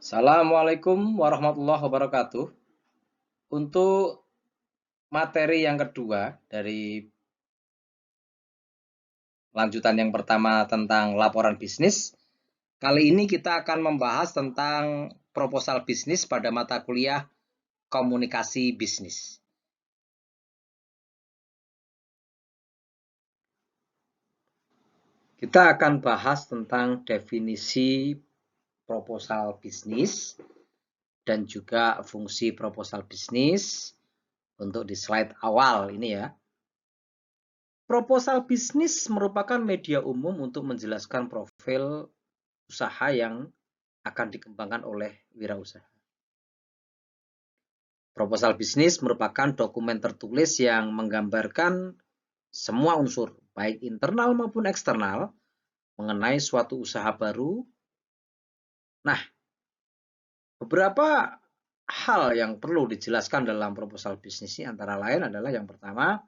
Assalamualaikum warahmatullahi wabarakatuh. Untuk materi yang kedua dari lanjutan yang pertama tentang laporan bisnis, kali ini kita akan membahas tentang proposal bisnis pada mata kuliah komunikasi bisnis. Kita akan bahas tentang definisi proposal bisnis dan juga fungsi proposal bisnis untuk di slide awal ini ya. Proposal bisnis merupakan media umum untuk menjelaskan profil usaha yang akan dikembangkan oleh wirausaha. Proposal bisnis merupakan dokumen tertulis yang menggambarkan semua unsur, baik internal maupun eksternal, mengenai suatu usaha baru. Nah, beberapa hal yang perlu dijelaskan dalam proposal bisnis ini antara lain adalah yang pertama,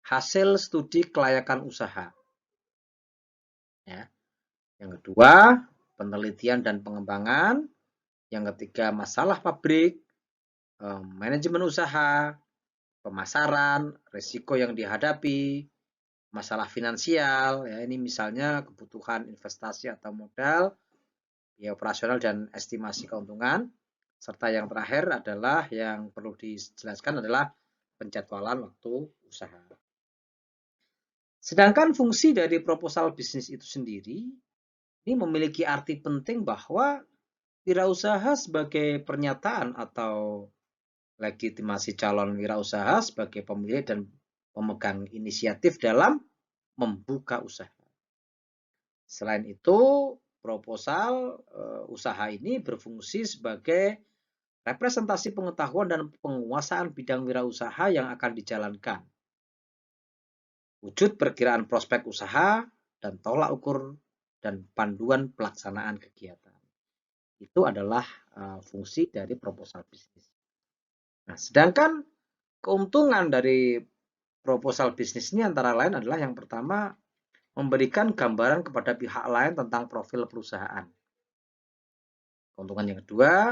hasil studi kelayakan usaha. Ya. Yang kedua, penelitian dan pengembangan. Yang ketiga, masalah pabrik, manajemen usaha, pemasaran, risiko yang dihadapi, masalah finansial, ya ini misalnya kebutuhan investasi atau modal, biaya operasional dan estimasi keuntungan, serta yang terakhir adalah yang perlu dijelaskan adalah penjadwalan waktu usaha. Sedangkan fungsi dari proposal bisnis itu sendiri ini memiliki arti penting bahwa wirausaha sebagai pernyataan atau legitimasi calon wirausaha sebagai pemilik dan pemegang inisiatif dalam membuka usaha. Selain itu, proposal usaha ini berfungsi sebagai representasi pengetahuan dan penguasaan bidang wirausaha yang akan dijalankan. Wujud perkiraan prospek usaha dan tolak ukur dan panduan pelaksanaan kegiatan. Itu adalah fungsi dari proposal bisnis. Nah, sedangkan keuntungan dari proposal bisnis ini antara lain adalah yang pertama, memberikan gambaran kepada pihak lain tentang profil perusahaan. Keuntungan yang kedua,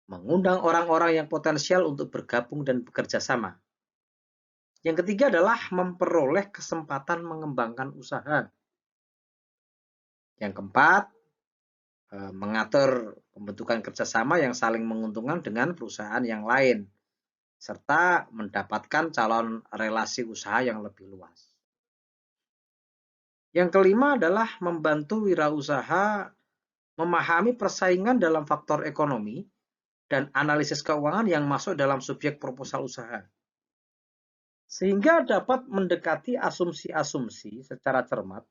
mengundang orang-orang yang potensial untuk bergabung dan bekerja sama. Yang ketiga adalah memperoleh kesempatan mengembangkan usaha. Yang keempat, mengatur pembentukan kerjasama yang saling menguntungkan dengan perusahaan yang lain, serta mendapatkan calon relasi usaha yang lebih luas. Yang kelima adalah membantu wirausaha memahami persaingan dalam faktor ekonomi dan analisis keuangan yang masuk dalam subjek proposal usaha. Sehingga dapat mendekati asumsi-asumsi secara cermat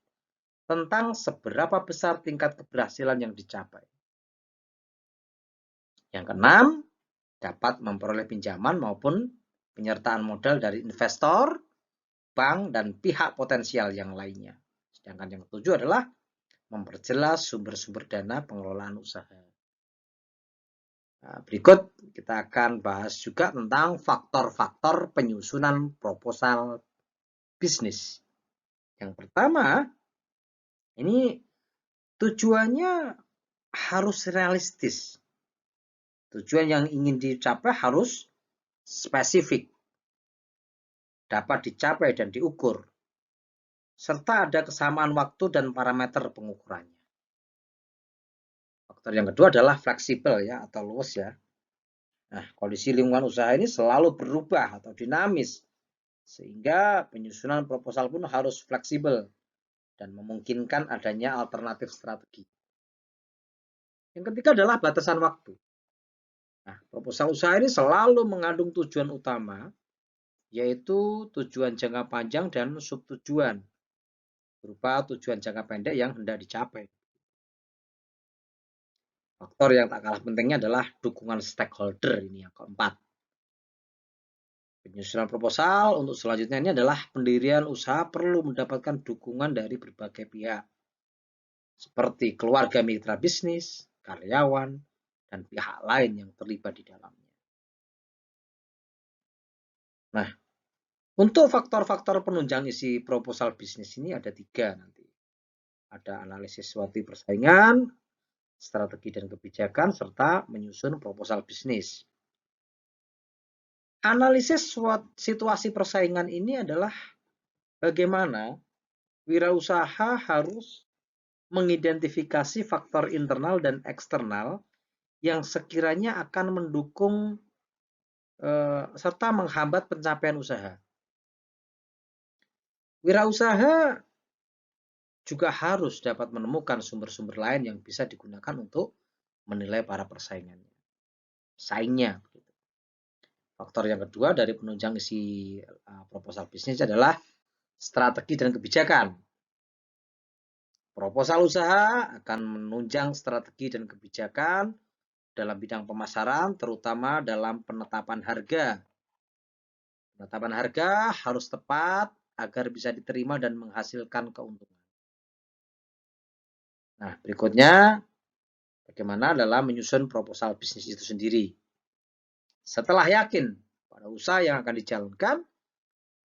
tentang seberapa besar tingkat keberhasilan yang dicapai. Yang keenam, dapat memperoleh pinjaman maupun penyertaan modal dari investor, bank, dan pihak potensial yang lainnya. Sedangkan yang ketujuh adalah memperjelas sumber-sumber dana pengelolaan usaha. Nah, berikut kita akan bahas juga tentang faktor-faktor penyusunan proposal bisnis. Yang pertama, ini tujuannya harus realistis. Tujuan yang ingin dicapai harus spesifik, dapat dicapai dan diukur, serta ada kesamaan waktu dan parameter pengukurannya. Faktor yang kedua adalah fleksibel ya atau luas ya. Nah, kondisi lingkungan usaha ini selalu berubah atau dinamis, sehingga penyusunan proposal pun harus fleksibel dan memungkinkan adanya alternatif strategi. Yang ketiga adalah batasan waktu. Nah, proposal usaha ini selalu mengandung tujuan utama, yaitu tujuan jangka panjang dan subtujuan, berupa tujuan jangka pendek yang hendak dicapai. Faktor yang tak kalah pentingnya adalah dukungan stakeholder, ini yang keempat. Penyusunan proposal untuk selanjutnya ini adalah pendirian usaha perlu mendapatkan dukungan dari berbagai pihak, seperti keluarga mitra bisnis, karyawan, dan pihak lain yang terlibat di dalamnya. Nah, untuk faktor-faktor penunjang isi proposal bisnis ini ada 3 nanti. Ada analisis suatu persaingan, strategi dan kebijakan, serta menyusun proposal bisnis. Analisis situasi persaingan ini adalah bagaimana wirausaha harus mengidentifikasi faktor internal dan eksternal yang sekiranya akan mendukung serta menghambat pencapaian usaha. Wirausaha juga harus dapat menemukan sumber-sumber lain yang bisa digunakan untuk menilai para saingnya. Faktor yang kedua dari penunjang isi proposal bisnis adalah strategi dan kebijakan. Proposal usaha akan menunjang strategi dan kebijakan dalam bidang pemasaran, terutama dalam penetapan harga. Penetapan harga harus tepat agar bisa diterima dan menghasilkan keuntungan. Nah, berikutnya bagaimana dalam menyusun proposal bisnis itu sendiri. Setelah yakin pada usaha yang akan dijalankan,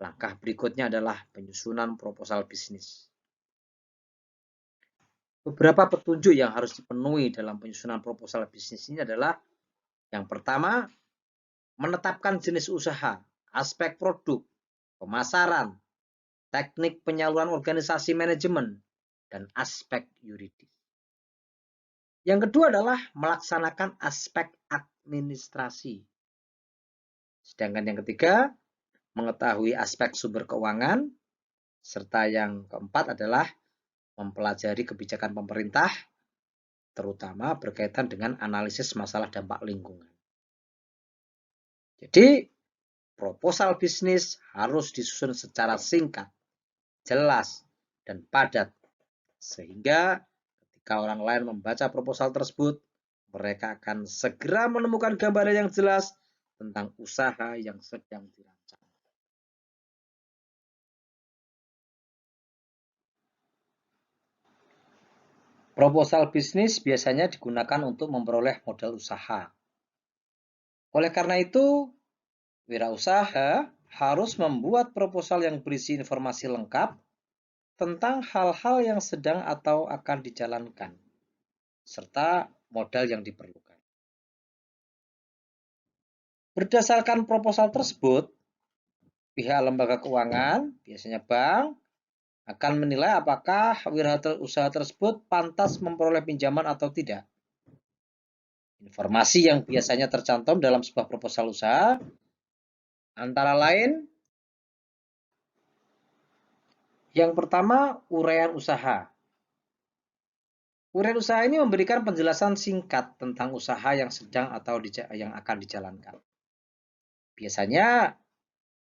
langkah berikutnya adalah penyusunan proposal bisnis. Beberapa petunjuk yang harus dipenuhi dalam penyusunan proposal bisnis ini adalah yang pertama, menetapkan jenis usaha, aspek produk, pemasaran, teknik penyaluran organisasi manajemen, dan aspek yuridis. Yang kedua adalah melaksanakan aspek administrasi. Sedangkan yang ketiga, mengetahui aspek sumber keuangan, serta yang keempat adalah mempelajari kebijakan pemerintah, terutama berkaitan dengan analisis masalah dampak lingkungan. Jadi, proposal bisnis harus disusun secara singkat, jelas, dan padat, sehingga ketika orang lain membaca proposal tersebut, mereka akan segera menemukan gambaran yang jelas tentang usaha yang sedang dirancang. Proposal bisnis biasanya digunakan untuk memperoleh modal usaha. Oleh karena itu, wirausaha harus membuat proposal yang berisi informasi lengkap tentang hal-hal yang sedang atau akan dijalankan, serta modal yang diperlukan. Berdasarkan proposal tersebut, pihak lembaga keuangan, biasanya bank, akan menilai apakah wirausaha tersebut pantas memperoleh pinjaman atau tidak. Informasi yang biasanya tercantum dalam sebuah proposal usaha antara lain yang pertama, uraian usaha. Uraian usaha ini memberikan penjelasan singkat tentang usaha yang sedang atau yang akan dijalankan. Biasanya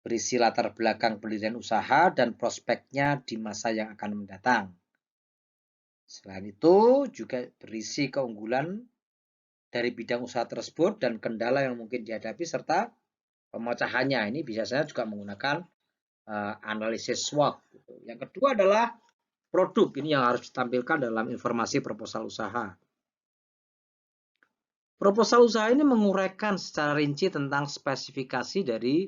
berisi latar belakang pendirian usaha dan prospeknya di masa yang akan mendatang. Selain itu, juga berisi keunggulan dari bidang usaha tersebut dan kendala yang mungkin dihadapi serta pemecahannya. Ini biasanya juga menggunakan analisis SWOT. Yang kedua adalah produk. Ini yang harus ditampilkan dalam informasi proposal usaha. Proposal usaha ini menguraikan secara rinci tentang spesifikasi dari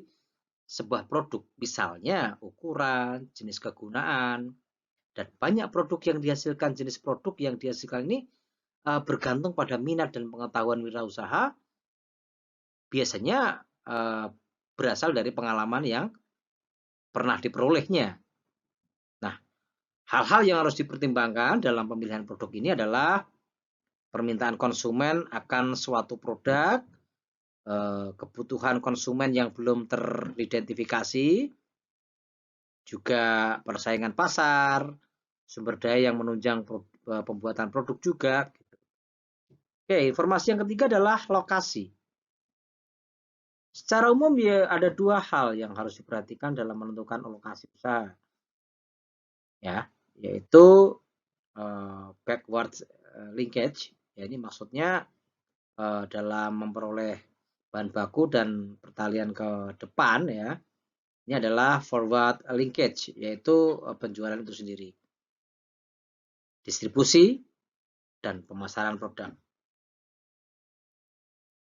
sebuah produk, misalnya ukuran, jenis kegunaan, dan banyak produk yang dihasilkan, jenis produk yang dihasilkan ini bergantung pada minat dan pengetahuan wirausaha, biasanya berasal dari pengalaman yang pernah diperolehnya. Nah, hal-hal yang harus dipertimbangkan dalam pemilihan produk ini adalah permintaan konsumen akan suatu produk, kebutuhan konsumen yang belum teridentifikasi, juga persaingan pasar, sumber daya yang menunjang pembuatan produk juga. Oke, informasi yang ketiga adalah lokasi. Secara umum ya ada dua hal yang harus diperhatikan dalam menentukan lokasi usaha, ya, yaitu backward linkage. Ya, ini maksudnya dalam memperoleh bahan baku dan pertalian ke depan, ya. Ini adalah forward linkage, yaitu penjualan itu sendiri, distribusi, dan pemasaran produk.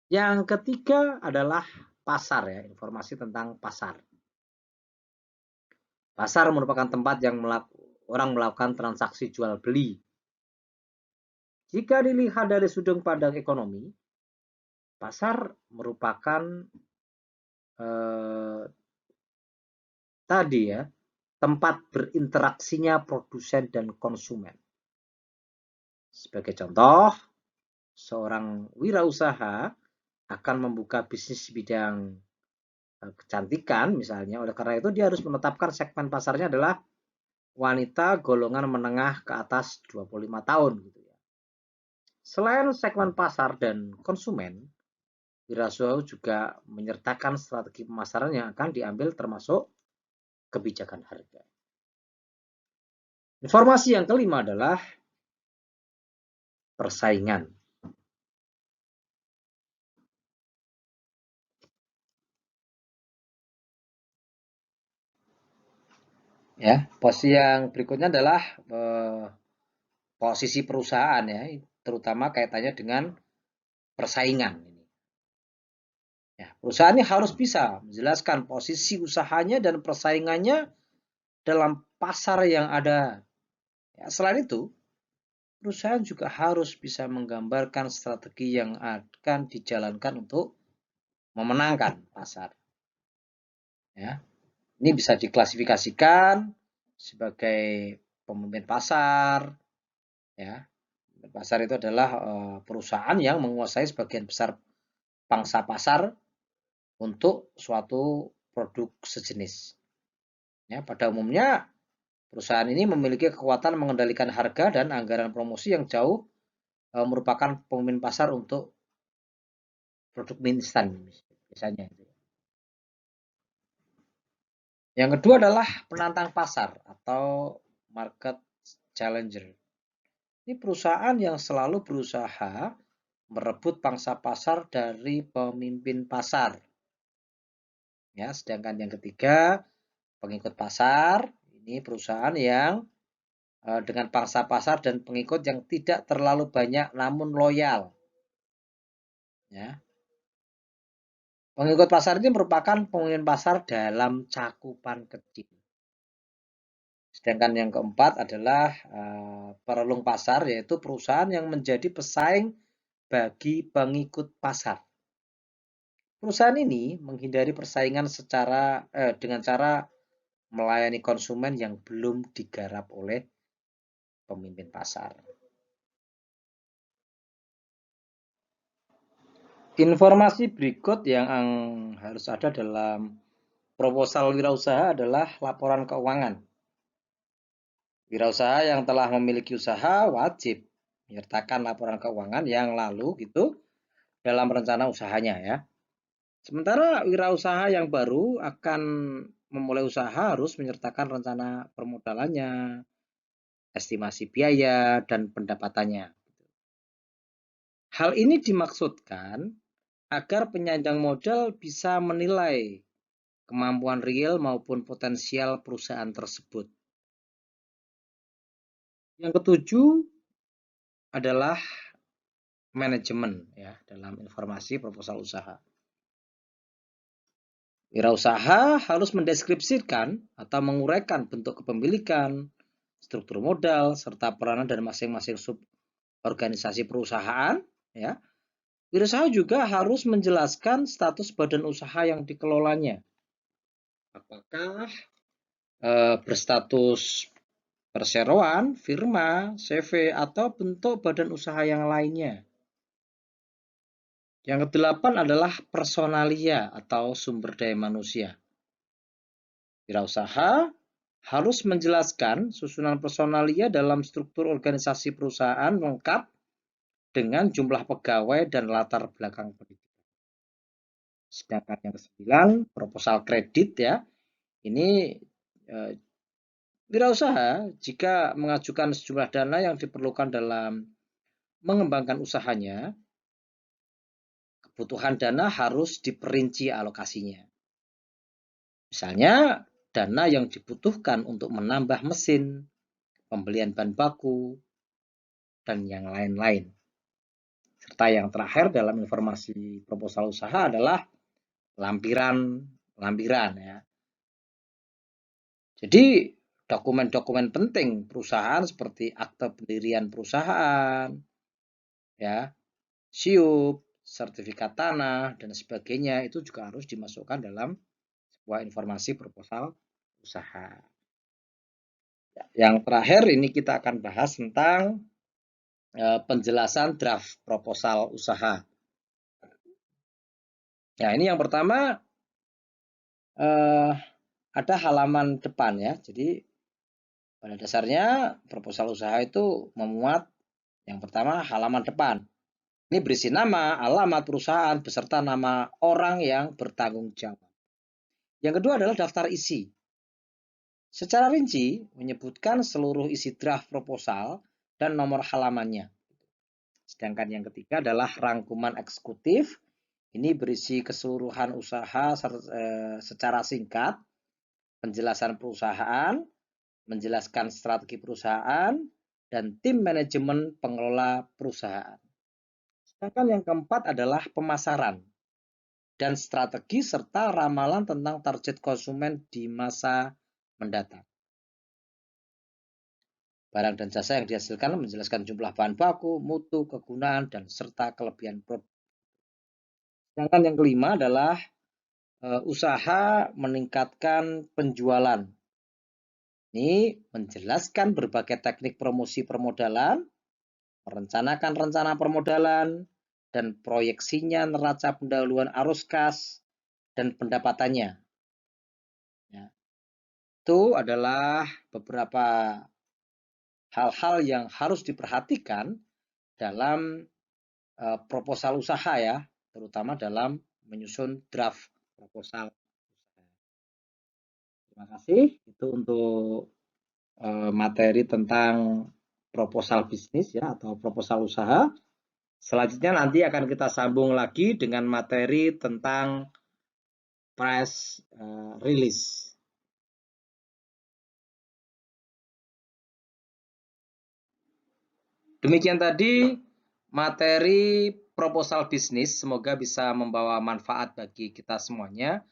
Yang ketiga adalah pasar, ya, informasi tentang pasar. Pasar merupakan tempat yang orang melakukan transaksi jual beli. Jika dilihat dari sudut pandang ekonomi, pasar merupakan tadi ya, tempat berinteraksinya produsen dan konsumen. Sebagai contoh, seorang wirausaha akan membuka bisnis bidang kecantikan misalnya, oleh karena itu dia harus menetapkan segmen pasarnya adalah wanita golongan menengah ke atas 25 tahun gitu ya. Selain segmen pasar dan konsumen, wirausaha juga menyertakan strategi pemasaran yang akan diambil termasuk kebijakan harga. Informasi yang kelima adalah persaingan. Ya, posisi yang berikutnya adalah posisi perusahaan ya, terutama kaitannya dengan persaingan. Ya, perusahaan ini harus bisa menjelaskan posisi usahanya dan persaingannya dalam pasar yang ada. Ya, selain itu, perusahaan juga harus bisa menggambarkan strategi yang akan dijalankan untuk memenangkan pasar. Ya, ini bisa diklasifikasikan sebagai pemimpin pasar. Ya, pasar itu adalah perusahaan yang menguasai sebagian besar pangsa pasar untuk suatu produk sejenis. Ya, pada umumnya perusahaan ini memiliki kekuatan mengendalikan harga dan anggaran promosi yang jauh merupakan pemimpin pasar untuk produk mie instan misalnya. Yang kedua adalah penantang pasar atau market challenger. Ini perusahaan yang selalu berusaha merebut pangsa pasar dari pemimpin pasar. Ya, sedangkan yang ketiga, pengikut pasar. Ini perusahaan yang dengan pangsa pasar dan pengikut yang tidak terlalu banyak namun loyal. Ya. Pengikut pasar ini merupakan pemimpin pasar dalam cakupan kecil. Sedangkan yang keempat adalah perelung pasar, yaitu perusahaan yang menjadi pesaing bagi pengikut pasar. Perusahaan ini menghindari persaingan dengan cara melayani konsumen yang belum digarap oleh pemimpin pasar. Informasi berikut yang harus ada dalam proposal wirausaha adalah laporan keuangan. Wirausaha yang telah memiliki usaha wajib menyertakan laporan keuangan yang lalu gitu dalam rencana usahanya ya. Sementara wirausaha yang baru akan memulai usaha harus menyertakan rencana permodalannya, estimasi biaya, dan pendapatannya. Hal ini dimaksudkan agar penyandang modal bisa menilai kemampuan real maupun potensial perusahaan tersebut. Yang ketujuh adalah manajemen ya dalam informasi proposal usaha. Wirausaha harus mendeskripsikan atau menguraikan bentuk kepemilikan, struktur modal, serta peranan dari masing-masing suborganisasi perusahaan. Ya. Wirausaha juga harus menjelaskan status badan usaha yang dikelolanya. Apakah berstatus perseroan, firma, CV, atau bentuk badan usaha yang lainnya. Yang kedelapan adalah personalia atau sumber daya manusia. Wirausaha harus menjelaskan susunan personalia dalam struktur organisasi perusahaan lengkap dengan jumlah pegawai dan latar belakang pendidikan. Sedangkan yang ke-9, proposal kredit ya. Ini wirausaha jika mengajukan sejumlah dana yang diperlukan dalam mengembangkan usahanya, kebutuhan dana harus diperinci alokasinya. Misalnya, dana yang dibutuhkan untuk menambah mesin, pembelian bahan baku, dan yang lain-lain. Serta yang terakhir dalam informasi proposal usaha adalah lampiran ya. Jadi dokumen-dokumen penting perusahaan seperti akte pendirian perusahaan, ya, SIUP, sertifikat tanah, dan sebagainya itu juga harus dimasukkan dalam sebuah informasi proposal usaha. Yang terakhir ini kita akan bahas tentang penjelasan draft proposal usaha. Nah, ini yang pertama ada halaman depan ya. Jadi pada dasarnya proposal usaha itu memuat yang pertama halaman depan. Ini berisi nama, alamat perusahaan, beserta nama orang yang bertanggung jawab. Yang kedua adalah daftar isi. Secara rinci menyebutkan seluruh isi draft proposal dan nomor halamannya. Sedangkan yang ketiga adalah rangkuman eksekutif. Ini berisi keseluruhan usaha secara singkat, penjelasan perusahaan, menjelaskan strategi perusahaan, dan tim manajemen pengelola perusahaan. Sedangkan yang keempat adalah pemasaran dan strategi serta ramalan tentang target konsumen di masa mendatang. Barang dan jasa yang dihasilkan menjelaskan jumlah bahan baku, mutu, kegunaan, dan serta kelebihan produk. Sedangkan yang kelima adalah usaha meningkatkan penjualan. Ini menjelaskan berbagai teknik promosi permodalan, merencanakan rencana permodalan, dan proyeksinya neraca pendahuluan arus kas dan pendapatannya. Ya. Itu adalah beberapa hal-hal yang harus diperhatikan dalam proposal usaha ya, terutama dalam menyusun draft proposal. Terima kasih. Itu untuk materi tentang proposal bisnis ya atau proposal usaha. Selanjutnya nanti akan kita sambung lagi dengan materi tentang press release. Demikian tadi materi proposal bisnis, semoga bisa membawa manfaat bagi kita semuanya.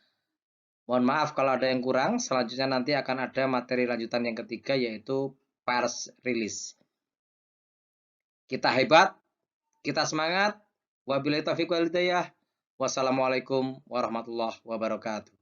Mohon maaf kalau ada yang kurang, selanjutnya nanti akan ada materi lanjutan yang ketiga yaitu press release. Kita hebat, kita semangat. Wabillahi taufiq wal hidayah. Wassalamualaikum warahmatullahi wabarakatuh.